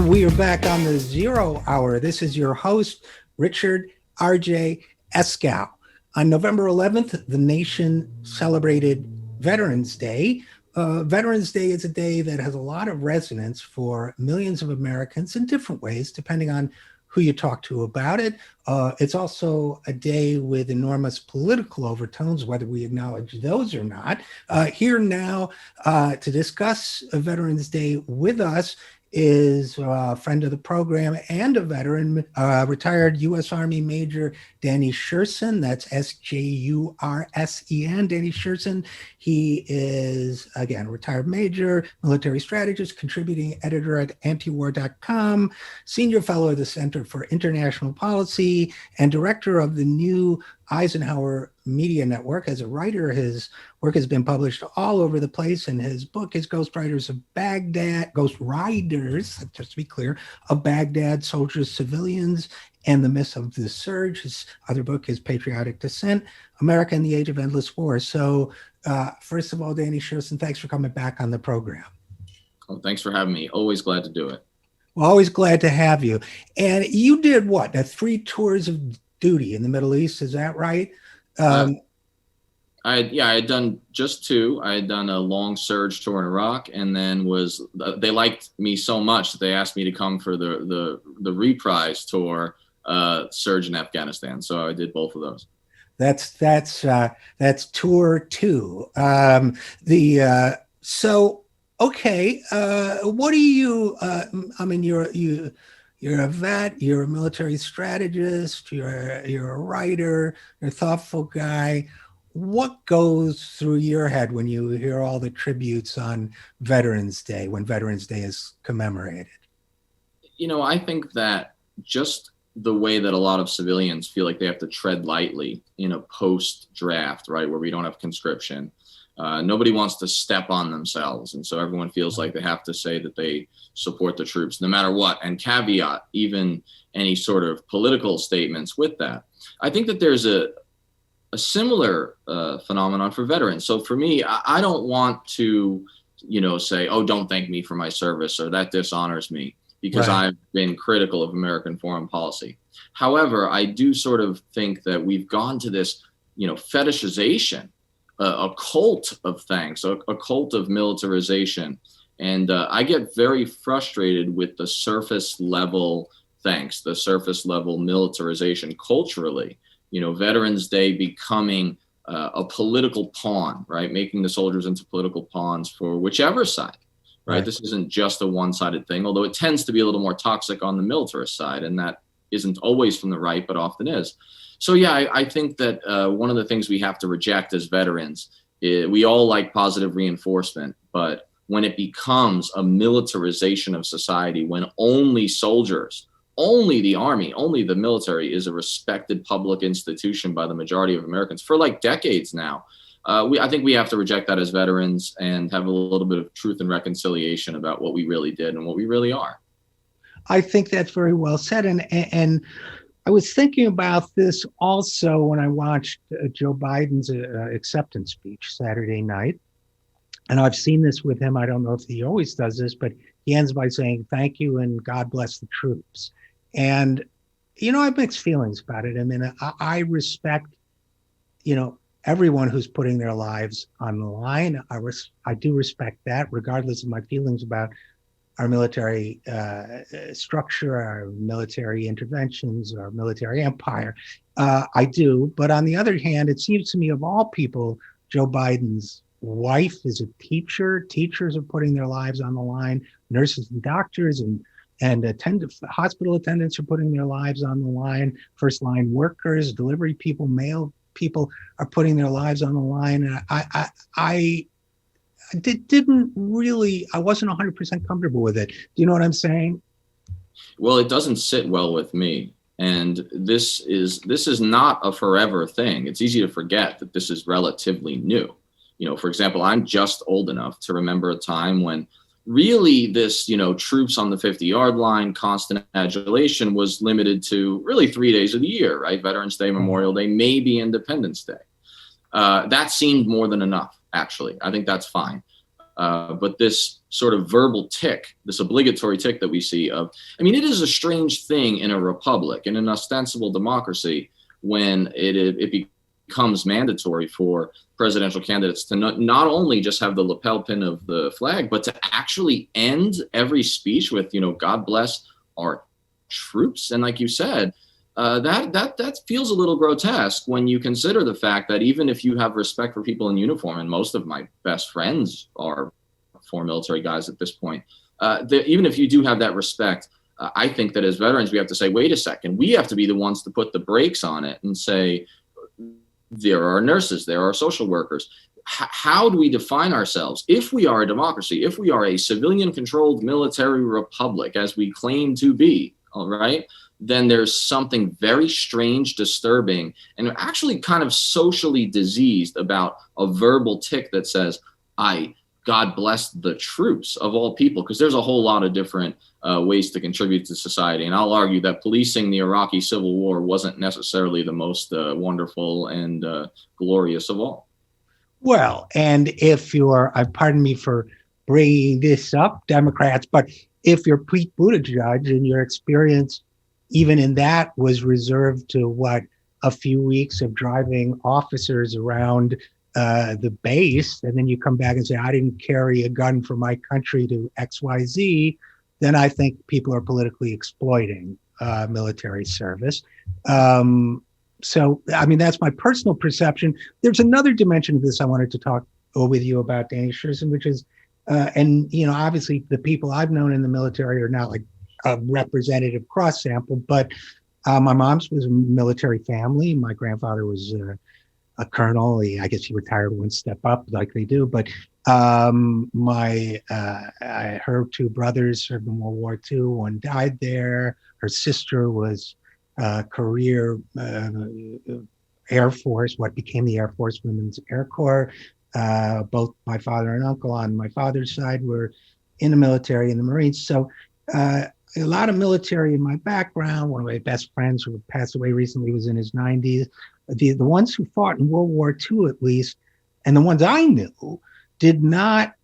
And we are back on the 0 Hour. This is your host, Richard RJ Eskow. On November 11th, the nation celebrated Veterans Day. Veterans Day is a day that has a lot of resonance for millions of Americans in different ways, depending on who you talk to about it. It's also a day with enormous political overtones, whether we acknowledge those or not. Here now to discuss Veterans Day with us is a friend of the program and a veteran, retired U.S. Army Major Danny Sjursen. That's Sjursen. Danny Sjursen. He is, again, retired major, military strategist, contributing editor at antiwar.com, senior fellow of the Center for International Policy, and director of the new Eisenhower Media Network. As a writer, his work has been published all over the place, and his book is Ghostwriters, just to be clear, of Baghdad, Soldiers, Civilians, and the Myths of the Surge. His other book is Patriotic Descent, America in the Age of Endless War. So first of all, Danny Sjursen, thanks for coming back on the program. Oh, thanks for having me. Always glad to do it. Well, always glad to have you. And you did what? 3 tours of duty in the Middle East, is that right? I had done just 2. I had done a long surge tour in Iraq, and then they liked me so much that they asked me to come for the reprise tour, surge in Afghanistan. So I did both of those. That's tour 2. Okay. What do you? You're a vet, you're a military strategist, you're a writer, you're a thoughtful guy. What goes through your head when you hear all the tributes on Veterans Day, when Veterans Day is commemorated? I think that just the way that a lot of civilians feel like they have to tread lightly in a post-draft, right, where we don't have conscription. Nobody wants to step on themselves. And so everyone feels like they have to say that they support the troops no matter what, and caveat even any sort of political statements with that. I think that there's a similar phenomenon for veterans. So for me, I don't want to, say, oh, don't thank me for my service, or that dishonors me, because right. I've been critical of American foreign policy. However, I do sort of think that we've gone to this, fetishization, a cult of thanks, a cult of militarization. And I get very frustrated with the surface level thanks, the surface level militarization culturally. Veterans Day becoming a political pawn, right? Making the soldiers into political pawns for whichever side, right? This isn't just a one-sided thing, although it tends to be a little more toxic on the militarist side. And that isn't always from the right, but often is. So yeah, I think that one of the things we have to reject as veterans is we all like positive reinforcement, but when it becomes a militarization of society, when only soldiers, only the army, only the military is a respected public institution by the majority of Americans for like decades now, I think we have to reject that as veterans and have a little bit of truth and reconciliation about what we really did and what we really are. I think that's very well said. And I was thinking about this also when I watched Joe Biden's acceptance speech Saturday night. And I've seen this with him. I don't know if he always does this, but he ends by saying, thank you and God bless the troops. And, I have mixed feelings about it. I mean, I respect, everyone who's putting their lives on the line. I do respect that, regardless of my feelings about our military structure, our military interventions, our military empire. I do. But on the other hand, it seems to me, of all people, Joe Biden's wife is a teacher. Teachers are putting their lives on the line. Nurses and doctors and hospital attendants are putting their lives on the line. First line workers, delivery people, mail people are putting their lives on the line. And I wasn't 100% comfortable with it. Do you know what I'm saying? Well, it doesn't sit well with me. And this is not a forever thing. It's easy to forget that this is relatively new. For example, I'm just old enough to remember a time when really this, troops on the 50-yard line, constant adulation was limited to really 3 days of the year, right? Veterans Day, Memorial Day, maybe Independence Day. That seemed more than enough, actually. I think that's fine. But this sort of verbal tick, this obligatory tick that we see of, I mean, it is a strange thing in a republic, in an ostensible democracy, when it becomes mandatory for presidential candidates to not only just have the lapel pin of the flag, but to actually end every speech with, God bless our troops. And like you said, that feels a little grotesque when you consider the fact that even if you have respect for people in uniform, and most of my best friends are former military guys at this point, even if you do have that respect, I think that as veterans, we have to say, wait a second, we have to be the ones to put the brakes on it and say, there are nurses, there are social workers. How do we define ourselves? If we are a democracy, if we are a civilian-controlled military republic, as we claim to be, all right, then there's something very strange, disturbing, and actually kind of socially diseased about a verbal tick that says, God bless the troops of all people, because there's a whole lot of different ways to contribute to society. And I'll argue that policing the Iraqi Civil War wasn't necessarily the most wonderful and glorious of all. Well, and if you're, pardon me for bringing this up, Democrats, but if you're Pete Buttigieg and your experience, even in that, was reserved to a few weeks of driving officers around the base, and then you come back and say, I didn't carry a gun for my country to XYZ, then I think people are politically exploiting military service. So, I mean, that's my personal perception. There's another dimension of this I wanted to talk with you about, Danny Sjursen, which is, obviously the people I've known in the military are not like a representative cross sample, but my mom's was a military family. My grandfather was a colonel. I guess he retired one step up like they do, but her two brothers served in World War II. One died there. Her sister was career Air Force, what became the Air Force Women's Air Corps. Both my father and uncle on my father's side were in the military, in the Marines. So a lot of military in my background. One of my best friends who passed away recently was in his 90s. The ones who fought in World War II, at least, and the ones I knew, did not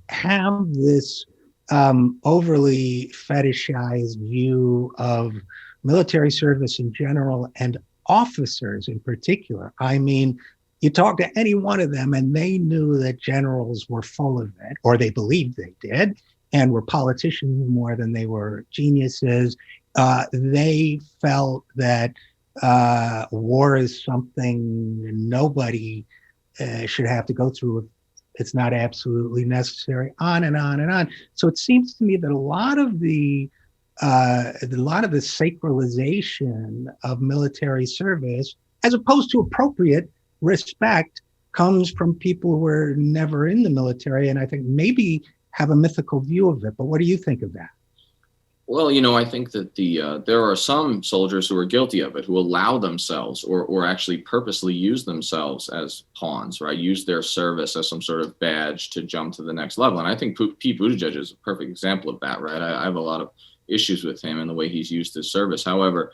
have this overly fetishized view of military service in general and officers in particular. I mean, you talk to any one of them and they knew that generals were full of it, or they believed they did, and were politicians more than they were geniuses. They felt that war is something nobody should have to go through if it's not absolutely necessary, on and on and on. So it seems to me that a lot of the sacralization of military service, as opposed to appropriate respect, comes from people who were never in the military, and I think maybe have a mythical view of it. But what do you think of that? Well, I think that there are some soldiers who are guilty of it, who allow themselves or actually purposely use themselves as pawns, right? Use their service as some sort of badge to jump to the next level. And I think Pete Buttigieg is a perfect example of that, right? I have a lot of issues with him and the way he's used his service. However,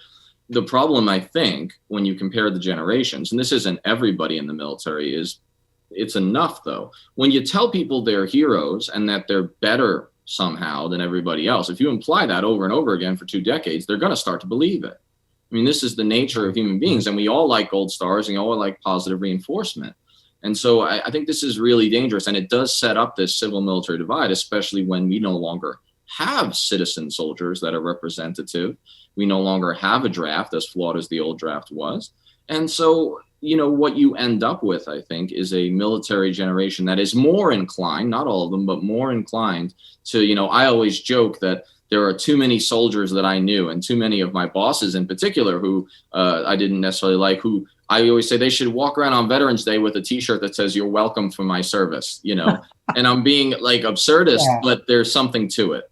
the problem, I think, when you compare the generations, and this isn't everybody in the military, is it's enough, though. When you tell people they're heroes and that they're better somehow than everybody else, if you imply that over and over again for 2 decades, they're going to start to believe it. I mean, this is the nature of human beings, and we all like gold stars and we all like positive reinforcement. And so I think this is really dangerous, and it does set up this civil military divide, especially when we no longer have citizen soldiers that are representative. We no longer have a draft, as flawed as the old draft was. And so, what you end up with, I think, is a military generation that is more inclined, not all of them, but more inclined to, I always joke that there are too many soldiers that I knew, and too many of my bosses in particular who I didn't necessarily like, who I always say they should walk around on Veterans Day with a T-shirt that says, "You're welcome for my service," and I'm being like absurdist, yeah, but there's something to it.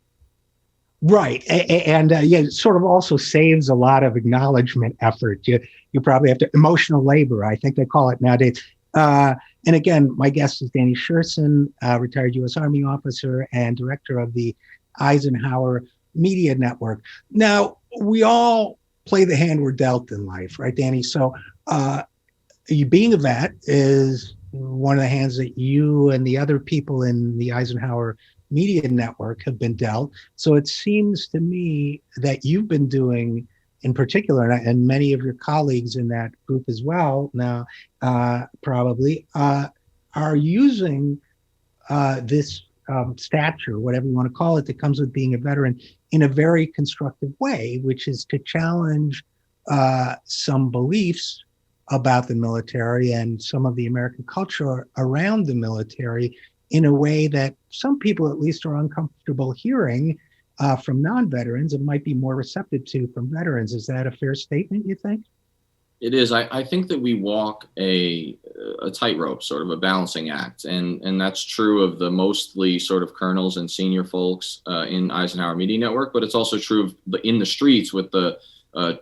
Right. And it sort of also saves a lot of acknowledgement effort. You probably have to emotional labor, I think they call it nowadays. And again, my guest is Danny Sjursen, retired U.S. Army officer and director of the Eisenhower Media Network. Now, we all play the hand we're dealt in life, right, Danny? So you being a vet is one of the hands that you and the other people in the Eisenhower media network have been dealt. So it seems to me that you've been doing, in particular, and many of your colleagues in that group as well now, probably, are using this stature, whatever you want to call it, that comes with being a veteran in a very constructive way, which is to challenge some beliefs about the military and some of the American culture around the military in a way that some people at least are uncomfortable hearing from non-veterans and might be more receptive to from veterans. Is that a fair statement, you think? It is. I think that we walk a tightrope, sort of a balancing act, and that's true of the mostly sort of colonels and senior folks in Eisenhower Media Network, but it's also true of in the streets with the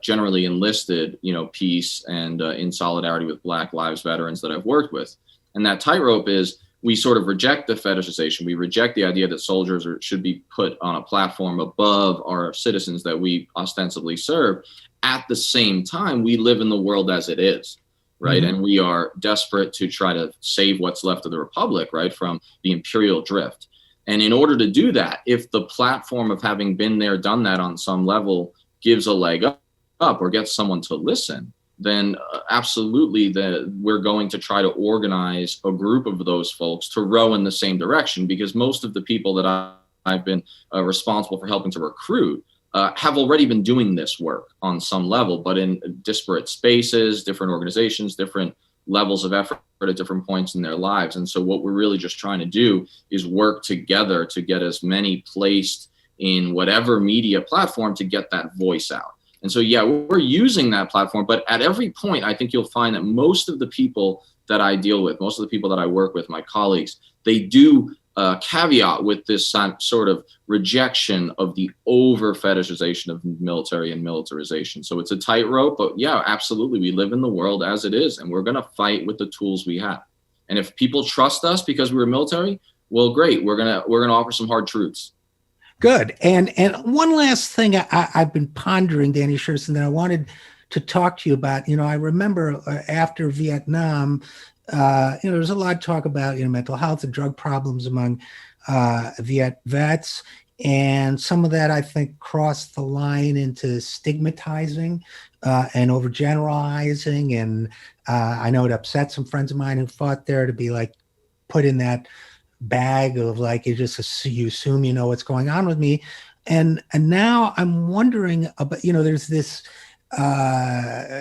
generally enlisted, piece and in solidarity with Black Lives veterans that I've worked with. And that tightrope is we sort of reject the fetishization. We reject the idea that soldiers should be put on a platform above our citizens that we ostensibly serve. At the same time, we live in the world as it is, right? Mm-hmm. And we are desperate to try to save what's left of the republic, right, from the imperial drift. And in order to do that, if the platform of having been there, done that on some level gives a leg up or gets someone to listen, then absolutely we're going to try to organize a group of those folks to row in the same direction, because most of the people that I've been responsible for helping to recruit have already been doing this work on some level, but in disparate spaces, different organizations, different levels of effort at different points in their lives. And so what we're really just trying to do is work together to get as many placed in whatever media platform to get that voice out. And so, yeah, we're using that platform, but at every point, I think you'll find that most of the people that I deal with, most of the people that I work with, my colleagues, they do caveat with this sort of rejection of the over fetishization of military and militarization. So it's a tightrope, but yeah, absolutely. We live in the world as it is, and we're going to fight with the tools we have. And if people trust us because we're military, well, great. We're going to offer some hard truths. Good. And one last thing I've been pondering, Danny Sjursen, that I wanted to talk to you about. I remember after Vietnam, there was a lot of talk about mental health and drug problems among Viet vets, and some of that I think crossed the line into stigmatizing and overgeneralizing. And I know it upset some friends of mine who fought there to be like put in that bag of like you assume you know what's going on with me, and now I'm wondering about there's this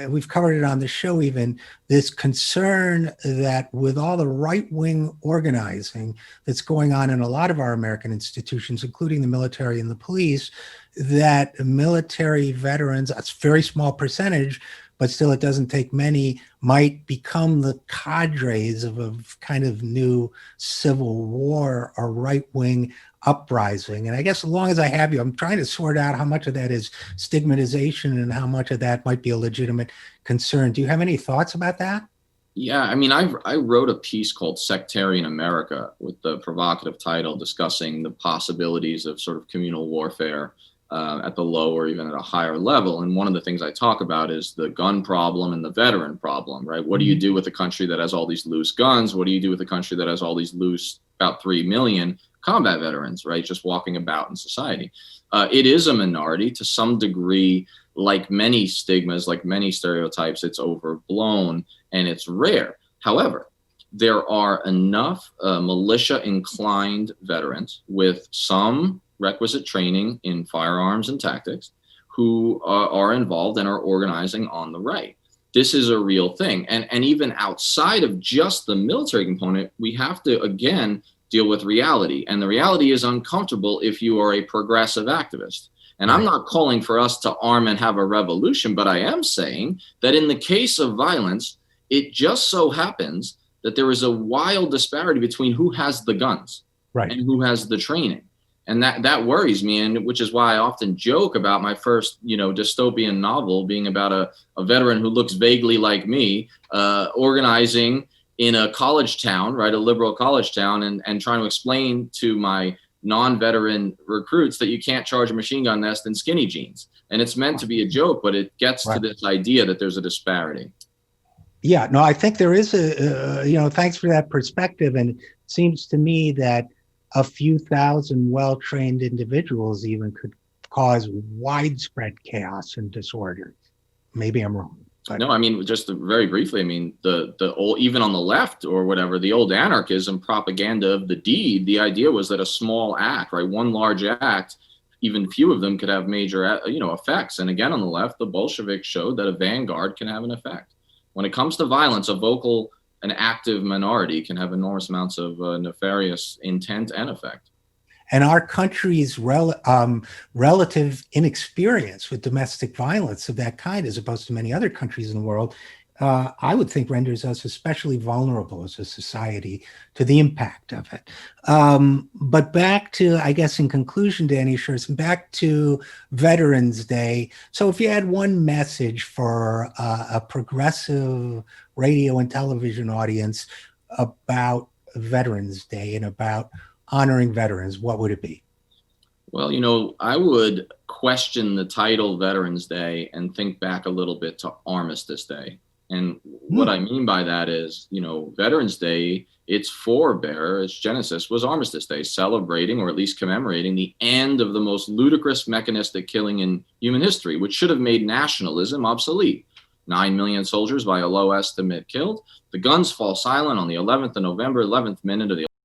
we've covered it on the show, even this concern that with all the right-wing organizing that's going on in a lot of our American institutions, including the military and the police, that military veterans, a very small percentage, but still it doesn't take many, might become the cadres of a kind of new civil war or right-wing uprising. And I guess as long as I have you, I'm trying to sort out how much of that is stigmatization and how much of that might be a legitimate concern. Do you have any thoughts about that? Yeah, I mean, I wrote a piece called Sectarian America with the provocative title discussing the possibilities of sort of communal warfare at the low or even at a higher level. And one of the things I talk about is the gun problem and the veteran problem, right? What do you do with a country that has all these loose guns? What do you do with a country that has all these loose, about 3 million combat veterans, right? Just walking about in society. It is a minority to some degree. Like many stigmas, like many stereotypes, it's overblown and it's rare. However, there are enough militia-inclined veterans with some requisite training in firearms and tactics who are involved and are organizing on the right. This is a real thing. And even outside of just the military component, we have to, again, deal with reality. And the reality is uncomfortable if you are a progressive activist. And I'm not calling for us to arm and have a revolution, but I am saying that in the case of violence, it just so happens that there is a wild disparity between who has the guns and who has the training. And that worries me, and which is why I often joke about my first, dystopian novel being about a veteran who looks vaguely like me, organizing in a college town, right, a liberal college town, and trying to explain to my non-veteran recruits that you can't charge a machine gun nest in skinny jeans. And it's meant to be a joke, but it gets to this idea that there's a disparity. Yeah, no, I think there is thanks for that perspective. And it seems to me that a few thousand well-trained individuals even could cause widespread chaos and disorder. Maybe I'm wrong. But no, I mean, just very briefly, I mean, the old, even on the left or whatever, the old anarchism propaganda of the deed, the idea was that a small act, right, one large act, even few of them could have major, effects. And again, on the left, the Bolsheviks showed that a vanguard can have an effect. When it comes to violence, a vocal and active minority can have enormous amounts of nefarious intent and effect. and our country's relative inexperience with domestic violence of that kind, as opposed to many other countries in the world, I would think renders us especially vulnerable as a society to the impact of it. But back to, I guess, in conclusion, Danny Sjursen, back to Veterans Day. So if you had one message for a progressive radio and television audience about Veterans Day and about honoring veterans, what would it be? Well, I would question the title Veterans Day and think back a little bit to Armistice Day. And what I mean by that is, Veterans Day, its forebearer, its genesis was Armistice Day, celebrating or at least commemorating the end of the most ludicrous mechanistic killing in human history, which should have made nationalism obsolete. 9 million soldiers by a low estimate killed. The guns fall silent on the 11th of November, 11th minute of the